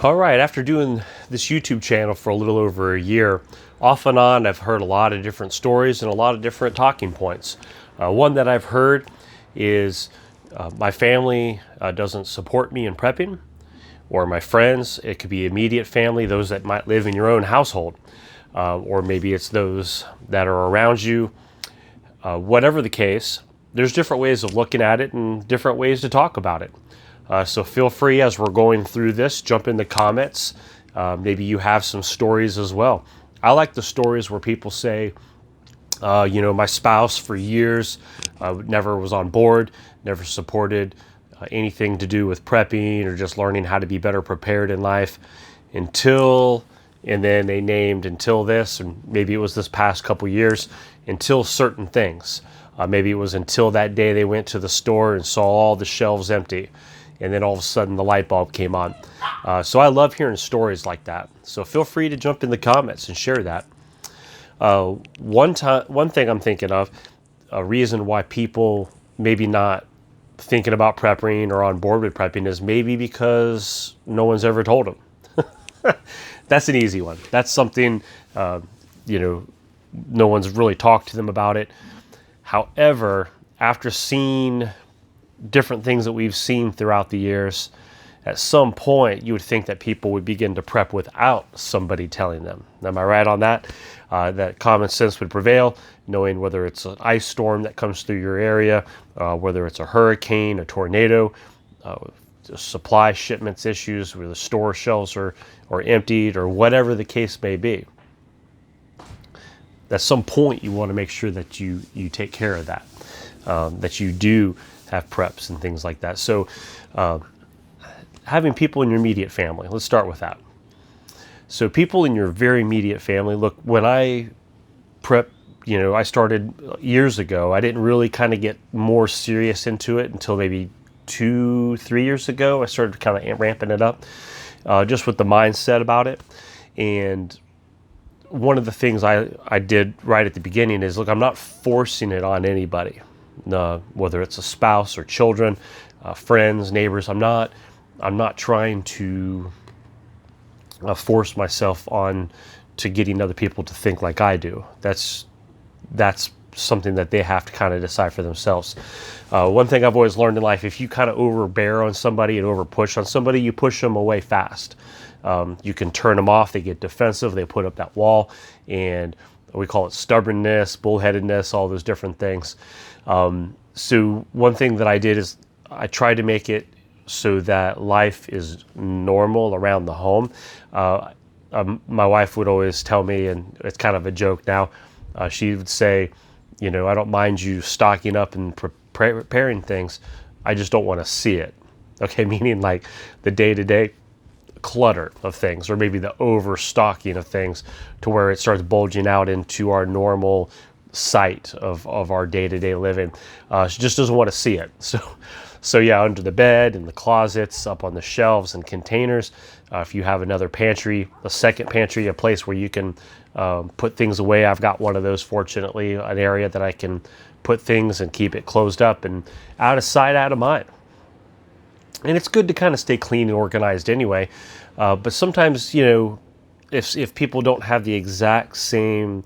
All right, after doing this YouTube channel for a little over a year, off and on, I've heard a lot of different stories and a lot of different talking points. One that I've heard is my family doesn't support me in prepping, or my friends. It could be immediate family, those that might live in your own household, or maybe it's those that are around you. Whatever the case, there's different ways of looking at it and different ways to talk about it. So feel free as we're going through this, jump in the comments. Maybe you have some stories as well. I like the stories where people say, my spouse for years never was on board, never supported anything to do with prepping or just learning how to be better prepared in life until, and then they named until this, and maybe it was this past couple years, until certain things. Maybe it was until that day they went to the store and saw all the shelves empty. And then all of a sudden the light bulb came on. So I love hearing stories like that. So feel free to jump in the comments and share that. One thing I'm thinking of, a reason why people maybe not thinking about prepping or on board with prepping is maybe because no one's ever told them. That's an easy one. That's something, no one's really talked to them about it. However, after seeing different things that we've seen throughout the years, at some point you would think that people would begin to prep without somebody telling them. Am I right on that? That common sense would prevail, knowing whether it's an ice storm that comes through your area, whether it's a hurricane, a tornado, supply shipments issues where the store shelves are emptied, or whatever the case may be. At some point you want to make sure that you take care of that, that you do have preps and things like that. So having people in your immediate family, let's start with that. So people in your very immediate family, look, when I prep, I started years ago. I didn't really kind of get more serious into it until maybe 2-3 years ago. I started kind of ramping it up, just with the mindset about it. And one of the things I did right at the beginning is, look, I'm not forcing it on anybody. Whether it's a spouse or children, friends, neighbors, I'm not trying to force myself on to getting other people to think like I do. That's something that they have to kind of decide for themselves. One thing I've always learned in life: if you kind of overbear on somebody and over push on somebody, you push them away fast. You can turn them off. They get defensive. They put up that wall, and we call it stubbornness, bullheadedness, all those different things. So one thing that I did is I tried to make it so that life is normal around the home. My wife would always tell me, and it's kind of a joke now, she would say, I don't mind you stocking up and preparing things. I just don't want to see it. Okay, meaning like the day-to-day clutter of things, or maybe the overstocking of things to where it starts bulging out into our normal sight of our day-to-day living. She just doesn't want to see it. So yeah, under the bed, in the closets, up on the shelves and containers. If you have another pantry, a second pantry, a place where you can put things away. I've got one of those, fortunately, an area that I can put things and keep it closed up and out of sight, out of mind. And it's good to kind of stay clean and organized anyway. But sometimes, if people don't have the exact same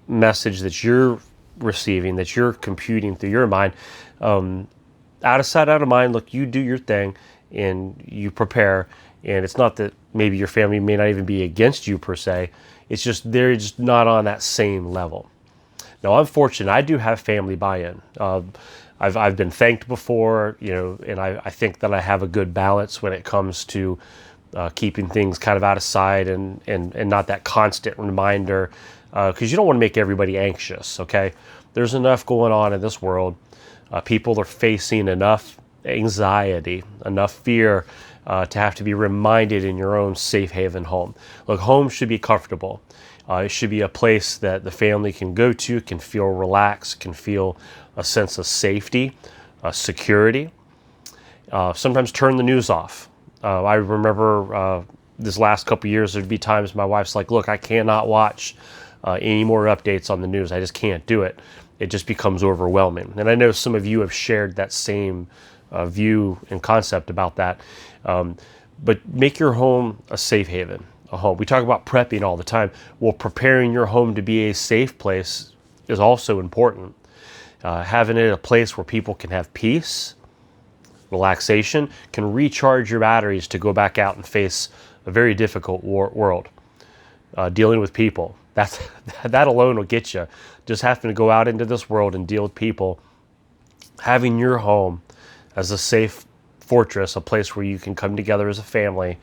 message that you're receiving, that you're computing through your mind, out of sight, out of mind. Look, you do your thing and you prepare. And it's not that maybe your family may not even be against you per se. It's just they're just not on that same level. Now, I'm fortunate. I do have family buy-in. I've been thanked before, and I think that I have a good balance when it comes to keeping things kind of out of sight and not that constant reminder, because you don't want to make everybody anxious, okay? There's enough going on in this world. People are facing enough anxiety, enough fear to have to be reminded in your own safe haven home. Look, home should be comfortable. It should be a place that the family can go to, can feel relaxed, can feel a sense of safety, security. Sometimes turn the news off. I remember this last couple years, there'd be times my wife's like, look, I cannot watch any more updates on the news. I just can't do it. It just becomes overwhelming. And I know some of you have shared that same view and concept about that. but make your home a safe haven, a home. We talk about prepping all the time. Well, preparing your home to be a safe place is also important. Having it a place where people can have peace, relaxation, can recharge your batteries to go back out and face a very difficult world. Dealing with people, that alone will get you. Just having to go out into this world and deal with people. Having your home as a safe fortress, a place where you can come together as a family,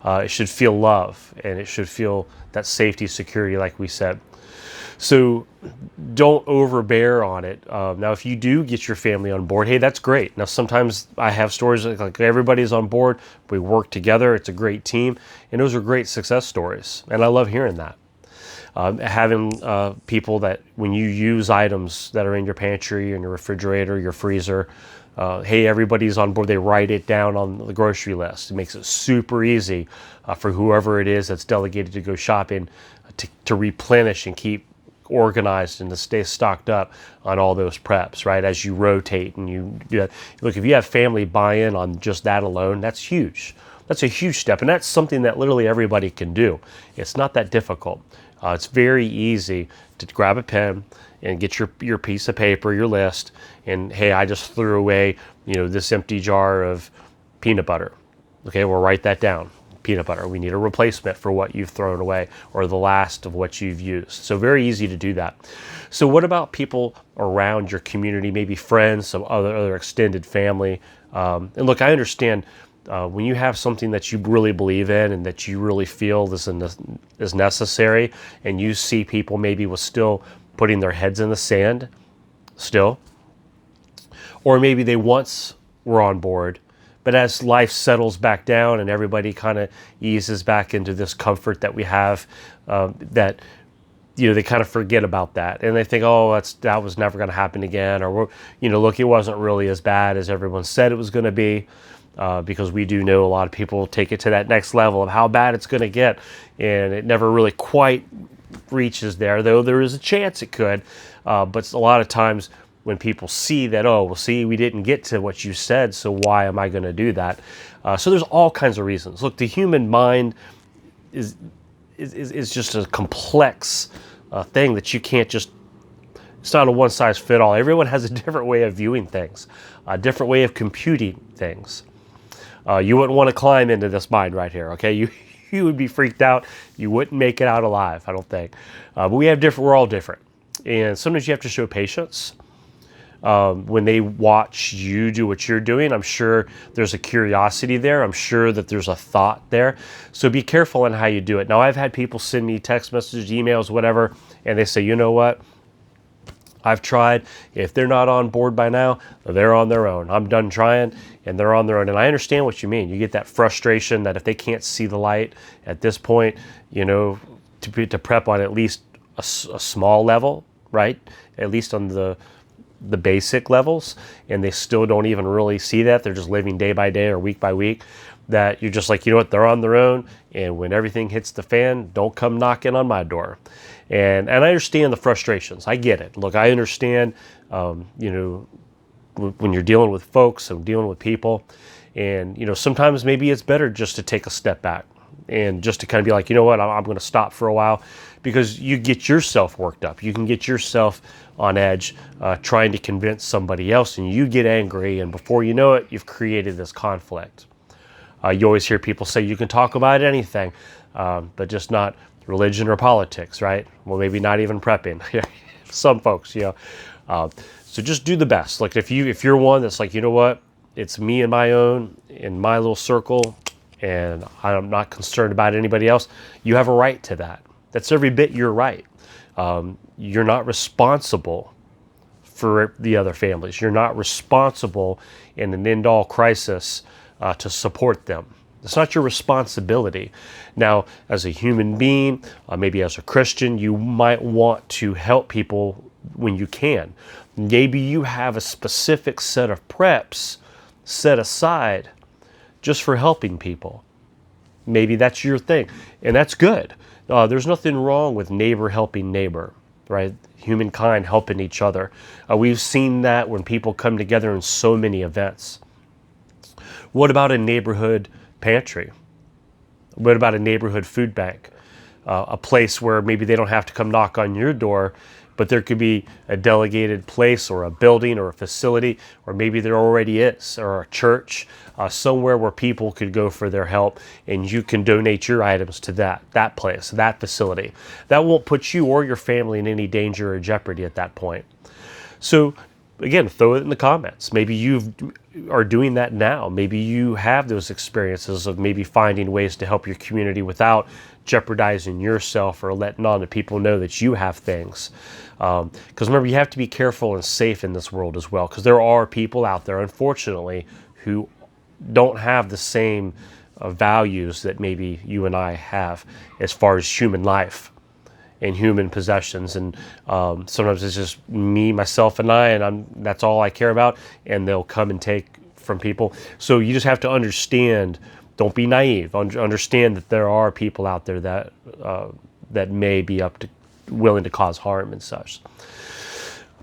it should feel love, and it should feel that safety, security, like we said. So don't overbear on it. Now, if you do get your family on board, hey, that's great. Now, sometimes I have stories like everybody's on board, we work together, it's a great team, and those are great success stories, and I love hearing that. Having people that when you use items that are in your pantry, in your refrigerator, your freezer, hey, everybody's on board, they write it down on the grocery list. It makes it super easy for whoever it is that's delegated to go shopping to replenish and keep organized and to stay stocked up on all those preps, right? As you rotate and you do that. Look, if you have family buy-in on just that alone, that's huge. That's a huge step, and that's something that literally everybody can do. It's not that difficult. It's very easy to grab a pen and get your piece of paper, your list, and hey, I just threw away, this empty jar of peanut butter. Okay, we'll write that down. Peanut butter. We need a replacement for what you've thrown away or the last of what you've used. So very easy to do that. So what about people around your community, maybe friends, some other extended family? And look, I understand when you have something that you really believe in and that you really feel is necessary, and you see people maybe with still putting their heads in the sand still, or maybe they once were on board, but as life settles back down and everybody kind of eases back into this comfort that we have, that they kind of forget about that, and they think, oh, that was never going to happen again, or look, it wasn't really as bad as everyone said it was going to be, because we do know a lot of people take it to that next level of how bad it's going to get, and it never really quite reaches there, though there is a chance it could. But a lot of times when people see that, oh, well, see, we didn't get to what you said, so why am I going to do that? So there's all kinds of reasons. Look, the human mind is just a complex thing that you can't just, it's not a one-size-fit-all. Everyone has a different way of viewing things, a different way of computing things. You wouldn't want to climb into this mind right here, okay? You would be freaked out. You wouldn't make it out alive, I don't think. But we're all different. And sometimes you have to show patience. When they watch you do what you're doing, I'm sure there's a curiosity there. I'm sure that there's a thought there. So be careful on how you do it. Now, I've had people send me text messages, emails, whatever, and they say, you know what? I've tried. If they're not on board by now, they're on their own. I'm done trying, and they're on their own. And I understand what you mean. You get that frustration that if they can't see the light at this point, to prep on at least a small level, right? At least on the basic levels, and they still don't even really see that. They're just living day by day or week by week. That you're just like, you know what? They're on their own, and when everything hits the fan, don't come knocking on my door. And I understand the frustrations. I get it. Look, I understand, when you're dealing with folks and dealing with people, and, sometimes maybe it's better just to take a step back and just to kind of be like, you know what, I'm going to stop for a while, because you get yourself worked up. You can get yourself on edge trying to convince somebody else, and you get angry, and before you know it, you've created this conflict. You always hear people say you can talk about anything, but just not religion or politics, right? Well, maybe not even prepping. Some folks, so just do the best. Like if you're one that's like, you know what, it's me and my own in my little circle, and I'm not concerned about anybody else. You have a right to that. That's every bit your right. You're not responsible for the other families. You're not responsible in an end-all crisis to support them. It's not your responsibility. Now, as a human being, maybe as a Christian, you might want to help people when you can. Maybe you have a specific set of preps set aside just for helping people. Maybe that's your thing, and that's good. There's nothing wrong with neighbor helping neighbor, right? Humankind helping each other. We've seen that when people come together in so many events. What about a neighborhood pantry? What about a neighborhood food bank? A place where maybe they don't have to come knock on your door, but there could be a delegated place or a building or a facility, or maybe there already is, or a church, somewhere where people could go for their help, and you can donate your items to that place, that facility. That won't put you or your family in any danger or jeopardy at that point. So again, throw it in the comments. Maybe you are doing that now. Maybe you have those experiences of maybe finding ways to help your community without jeopardizing yourself or letting on to people know that you have things. Because remember, you have to be careful and safe in this world as well, because there are people out there, unfortunately, who don't have the same values that maybe you and I have as far as human life and human possessions. And sometimes it's just me, myself, and I, and that's all I care about, and they'll come and take from people. So you just have to understand, don't be naive, understand that there are people out there that that may be willing to cause harm and such.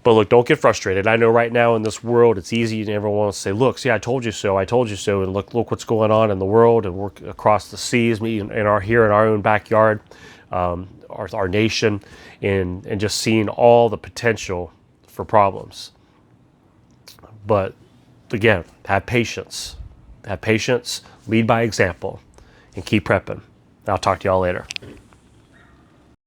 But look, don't get frustrated. I know right now in this world, it's easy and everyone wants to say, look, see, I told you so, and look what's going on in the world, and we're across the seas, here in our own backyard, our nation, and just seeing all the potential for problems. But again, have patience, lead by example, and keep prepping. I'll talk to y'all later.